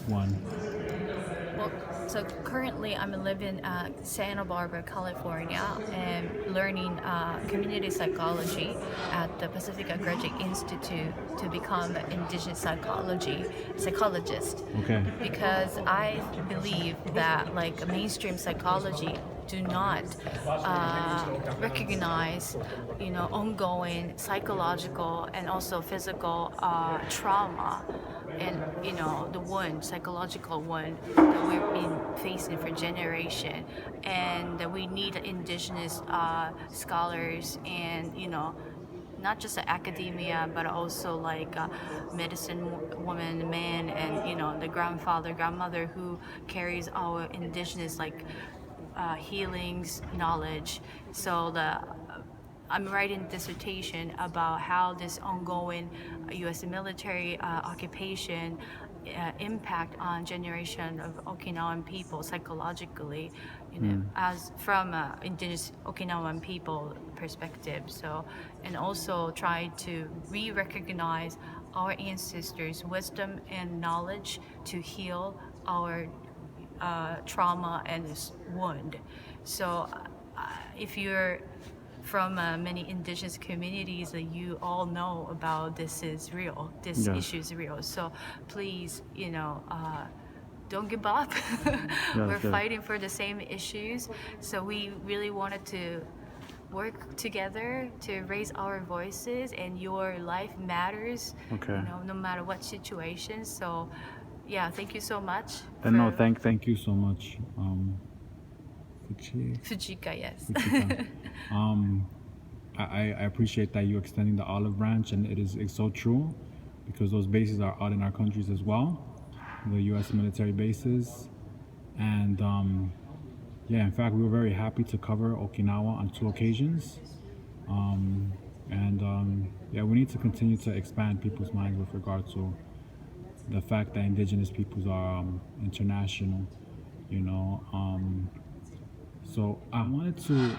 one? Well, so currently I'm living in Santa Barbara, California, and learning community psychology at the Pacifica Graduate Institute to become an Indigenous psychologist. Okay. Because I believe that like mainstream psychology do not recognize, ongoing psychological and also physical trauma and the wound, psychological wound that we've been facing for generation, and that we need indigenous scholars and not just the academia but also like medicine woman, man, and the grandfather, grandmother who carries our indigenous like healings knowledge. So I'm writing a dissertation about how this ongoing U.S. military occupation impact on generation of Okinawan people psychologically, as from indigenous Okinawan people perspective. So, and also try to re-recognize our ancestors' wisdom and knowledge to heal our trauma and wound. So, if you're from many indigenous communities that you all know about, this is real, this Yes. issue is real. So please, don't give up. We're yes. fighting for the same issues. So we really wanted to work together to raise our voices, and your life matters, Okay. no matter what situation. So yeah, thank you so much. And no, thank you so much. Fujika, yes. Fujika. I appreciate that you extending the olive branch, and it's so true, because those bases are out in our countries as well, the U.S. military bases, and yeah, in fact, we were very happy to cover Okinawa on 2 occasions, and yeah, we need to continue to expand people's minds with regard to the fact that indigenous peoples are international, you know. So I wanted to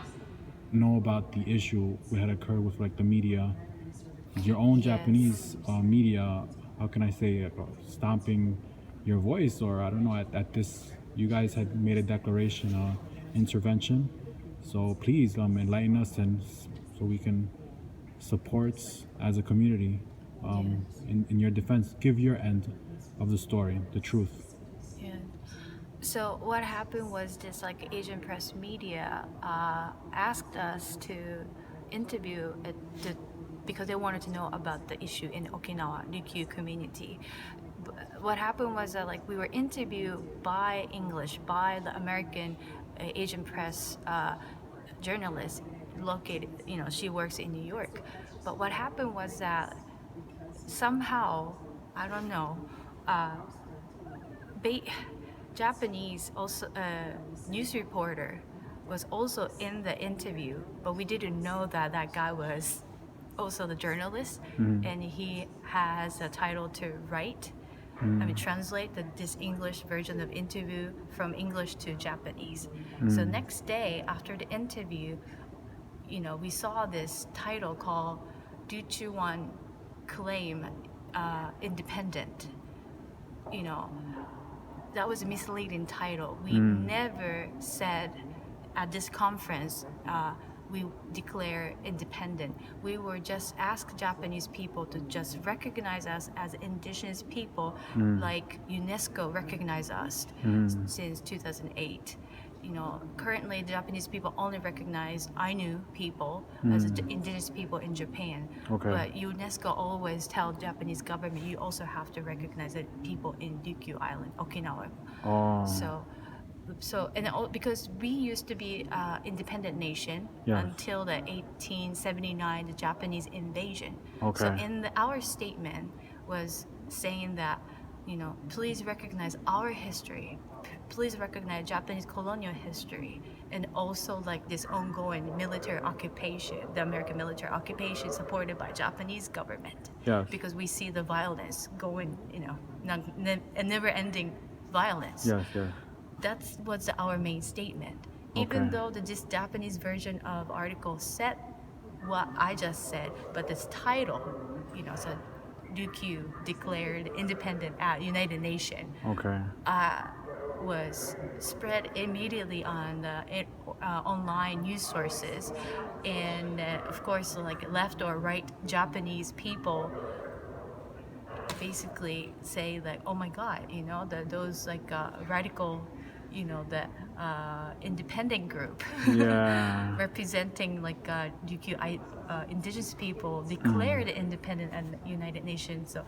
know about the issue that had occurred with like the media, your own Yes. Japanese media. How can I say, stomping your voice, or I don't know. At this, you guys had made a declaration, intervention. So please enlighten us, and so we can support as a community in your defense. Give your end of the story, the truth. Yeah. So what happened was this like Asian press media asked us to interview because they wanted to know about the issue in Okinawa Ryukyu community. What happened was that like we were interviewed by English by the American Asian press journalist located. She works in New York. But what happened was that somehow, I don't know, Japanese also news reporter was also in the interview, but we didn't know that that guy was also the journalist, and he has a title to write. I mean, translate this English version of interview from English to Japanese. So next day after the interview, we saw this title called "Duchuan Claim Independent." That was a misleading title. We never said at this conference we declare independent. We were just asked Japanese people to just recognize us as indigenous people, like UNESCO recognized us since 2008. Currently the Japanese people only recognize Ainu people as indigenous people in Japan. Okay. But UNESCO always tell Japanese government you also have to recognize the people in Ryukyu Island, Okinawa. Oh. So because we used to be independent nation Yes. until the 1879 the Japanese invasion. Okay. So our statement was saying that please recognize our history, please recognize Japanese colonial history, and also like this ongoing military occupation, the American military occupation supported by Japanese government. Yes. Because we see the violence going, a never-ending violence. Yes. Yes. That was our main statement. Even Okay. though this Japanese version of article said what I just said, but this title, said Ryukyu declared independent at United Nations Okay. was spread immediately on the online news sources, and of course, like left or right Japanese people basically say like, oh my God, those like radical, the independent group Yeah. representing like Ryukyu indigenous people declared independent at the United Nations. So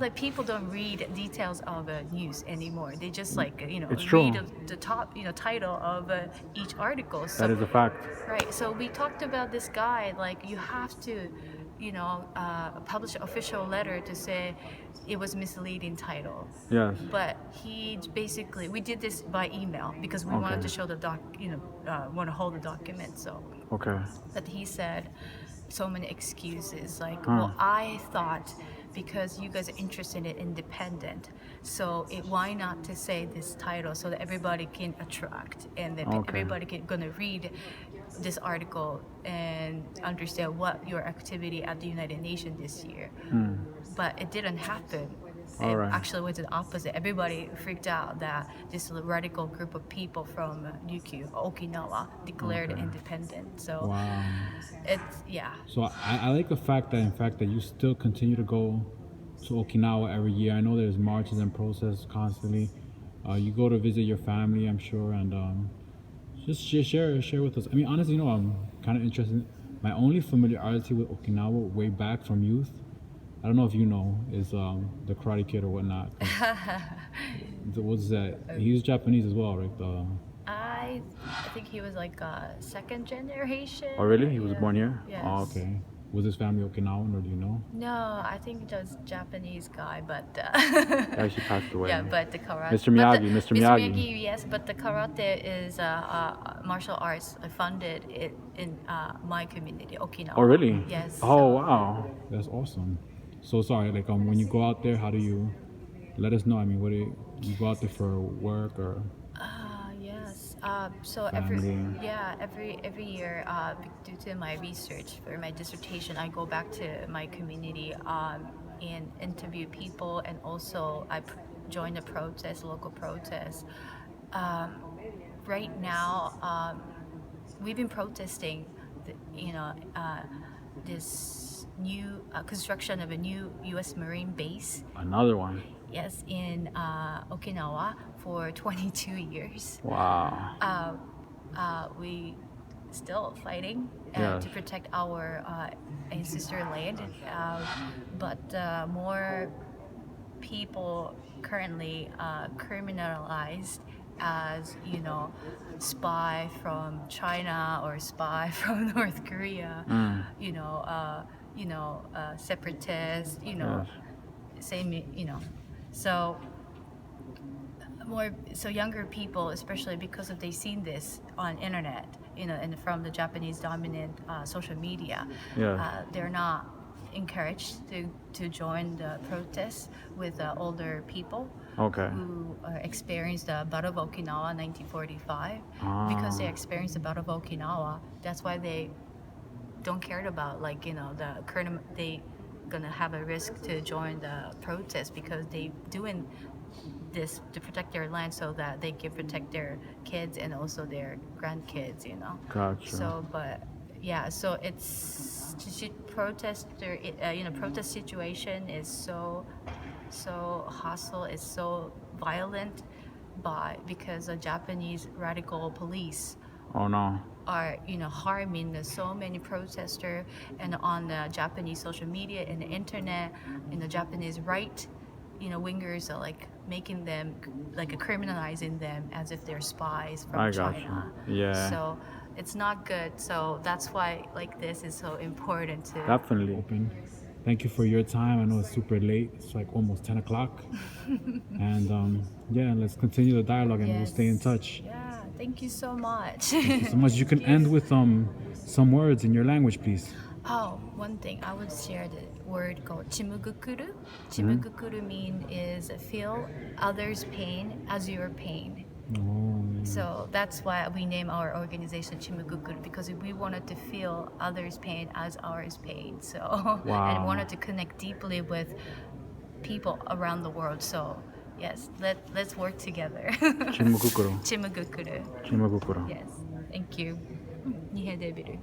like people don't read details of news anymore. They just like It's true. read the top title of each article. So That is a fact. right. So we talked about this guy. Like you have to, publish an official letter to say it was misleading title. Yes. But he basically, we did this by email because we wanted to show the want to hold the document. So. Okay. But he said so many excuses. Like, well, I thought because you guys are interested in independent, so why not to say this title so that everybody can attract and that everybody can gonna read this article and understand what your activity at the United Nations this year. But it didn't happen. It actually was the opposite. Everybody freaked out that this radical group of people from Ryukyu, Okinawa, declared independent. So it's So I like the fact that, in fact, that you still continue to go to Okinawa every year. I know there's marches and protests constantly. You go to visit your family, I'm sure, and just share with us. I mean, honestly, I'm kind of interested. My only familiarity with Okinawa way back from youth, I don't know if you know, is the Karate Kid or whatnot. What's that? He's Japanese as well, right? I think he was like second generation. Oh, really? He was born here? Yes. Oh, okay. Was his family Okinawan, or do you know? No, I think just Japanese guy, but Actually passed away. yeah, but the karate. Mr. Miyagi, Mr. Miyagi. Yes, but the karate is martial arts funded in my community, Okinawa. Oh, really? Yes. Oh, wow. That's awesome. So sorry, like when you go out there, how do you let us know? I mean, what do you go out there for work or? Yes. So Family. every year, due to my research for my dissertation, I go back to my community and interview people, and also I join the protest, local protests. Right now, we've been protesting, this new construction of a new U.S. Marine base. Another one. Yes, in Okinawa for 22 years. Wow. We still fighting to protect our ancestor land, but more people currently criminalized as spy from China or spy from North Korea, separatist, same, so younger people, especially because of they've seen this on internet, and from the Japanese dominant social media, they're not encouraged to join the protests with older people who experienced the Battle of Okinawa 1945. Because they experienced the Battle of Okinawa, that's why they don't care about the current, they gonna have a risk to join the protest because they doing this to protect their land so that they can protect their kids and also their grandkids, Gotcha. So so it's protest situation is so hostile, it's so violent because the Japanese radical police are harming so many protesters, and on the Japanese social media and the internet, the Japanese right wingers are making them criminalizing them as if they're spies from China. Yeah. So it's not good. So that's why this is so important to definitely open. Thank you for your time. I know it's super late. It's almost 10 o'clock. And let's continue the dialogue and we'll stay in touch. Yeah, thank you so much. Thank you so much. You can end with some words in your language, please. Oh, one thing I would share the word called Chimugukuru. Chimugukuru is feel others' pain as your pain. Oh. So that's why we name our organization Chimugukuru, because we wanted to feel others' pain as ours pain. So and Wow. wanted to connect deeply with people around the world. So yes, let's work together. Chimugukuru. Chimugukuru. Chimugukuru. Yes. Thank you. 二平デビル